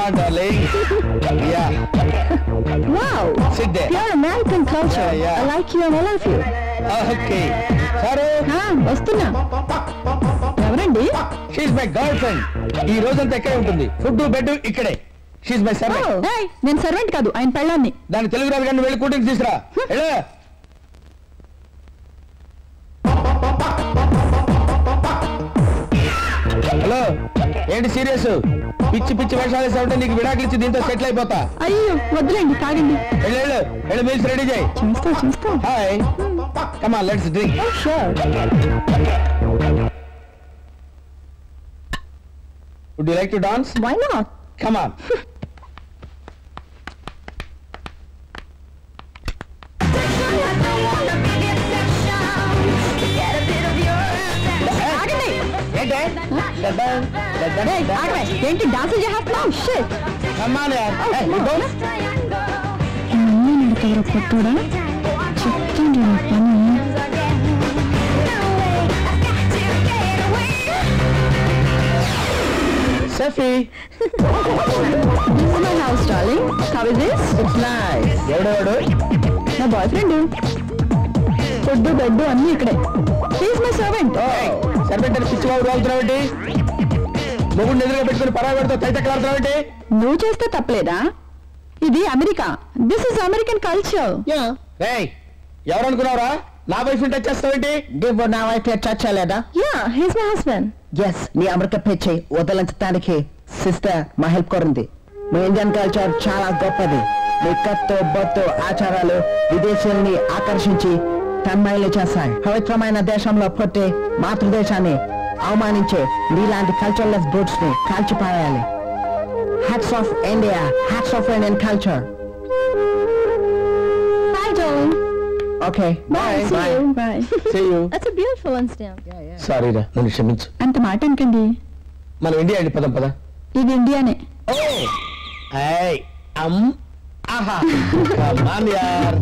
on, darling. Yeah. Wow. Sit there. Pure American culture. Yeah. I like you and I love you. Okay. Saru. వస్తున్నా. ఎవరండి? She's my girlfriend. ఈ రోజంతా ఇక్కడే ఉంటుంది. Food bed ఇక్కడే. She's my servant. నేను servant కాదు, ఆయన పెళ్ళాన్ని. దాని తెలుగు రాదు కానీ వెళ్ళి కూటింగ్ తీసురా. హలో, ఏంటి సీరియస్? పిచ్చి పిచ్చి వేషాలు వేసావుంటే నీకు విడాకులు ఇచ్చి దీంతో సెటిల్ అయిపోతా. అయ్యో వద్దులేండి, తాగండి. వెళ్ళు మీల్స్ రెడీ చేయి. చూస్తా. Hi, come on let's drink. Sure. Would you like to dance? Why not? Come on. ఏంటి డాన్స్ చేస్తున్నావు? షిట్. కొట్టుడా చెప్తాను పని. Sophie. This is my house, darling. How is this? It's nice. ఎవడు? నా బాయ్ ఫ్రెండ్. ఫుడ్ బెడ్ అన్నీ ఇక్కడే. He is my servant. Servant అని పిచ్చి బాబు రావుతున్నావేంటి? మొగుడు ఎదురుగా పెట్టుకుని పరాబడితో తైతక్కలాడుతున్నావేంటి? నువ్వు చేస్తే తప్పలేదా? ఇది America. This is American culture. ఎవరనుకున్నావురా? నా వైఫ్ టచ్ చేస్తావేంటి? నువ్వు నా వైఫ్ టచ్ చేయలేదా? He is my husband. Yes, నీ అమెరికా పిచ్చి వదలించడానికి సిస్టర్ మా హెల్ప్ కోరింది. మీ ఇండియన్ కల్చర్ చాలా గొప్పది. మీ కత్తు బొత్తు ఆచారాలు విదేశీయుల్ని ఆకర్షించి తన్మయలు చేస్తాయి. పవిత్రమైన దేశంలో పుట్టి మాతృదేశాన్ని అవమానించే నీలాంటి కల్చర్లెస్ బ్రూట్స్ ని కాల్చిపారేయాలి. Hats off India, hats off Indian culture. Hi, darling. Okay, Bye. See you. Bye. See you. That's a beautiful one, Stan. Sorry రా, నన్ను క్షమించు. అంత మాట అనకండి. మనం ఇండియా అండి, పదం పద. ఇది ఇండియానే. ఆహా, come on yaar.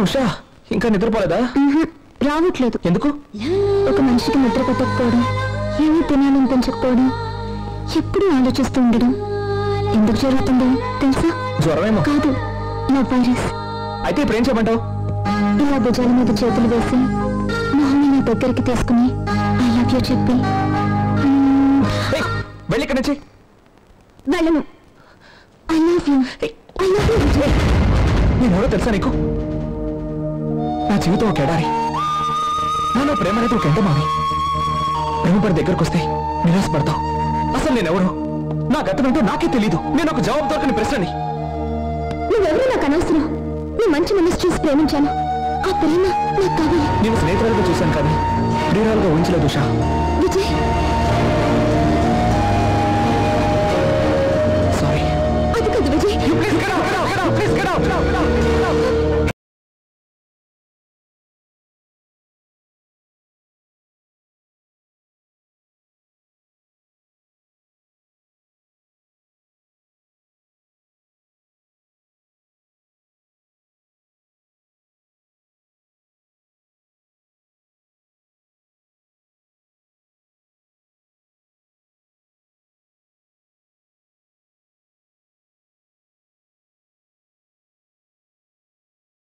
ఉషా ఇంకా నిద్రపోలేదా? రావట్లేదు. ఎందుకు? ఒక మనిషికి నిద్ర పట్టకపోవడం, ఏమీ తినాలనిపించకపోవడం, ఎప్పుడూ ఆలోచిస్తూ ఉండడం ఎందుకు జరుగుతుందో తెలుసా? జ్వరమేమో. కాదు, నా వైరస్. అయితే ఇప్పుడు ఏం చేయమంటావు? ఇలా భుజాల మీద చేతులు వేసి మొహం నా దగ్గరికి తీసుకుని ఐ లవ్ యూ చెప్పి వెళ్ళి ఇక్కడ నుంచి. వెళ్ళను. I love you. I love you. నేనెవరో తెలుసా నీకు? నా జీవితం ఒక ఎడారి. నాలో ప్రేమ అనేది ఒక ఎండమావి. ప్రేమపడి దగ్గరకు వస్తే నిరాశపడతావు. అసలు నేనెవరు, నా గతనంటూ నాకే తెలీదు. నేను ఒక జవాబు దొరకని ప్రశ్నని. నువ్వెవరూ నాకు అనవసరం. నువ్వు మంచి మనసు చూసి ప్రేమించాను. ఆ ప్రేమ నాకు కావాలి. నేను స్నేహితురాలుగా చూశాను కానీ ప్రియురాలుగా ఊహించలేదు ఉషా. విజయ్, సారీ. అది కాదు Vijay. Please get out, get out, get out, please get out, get out, get out, get out.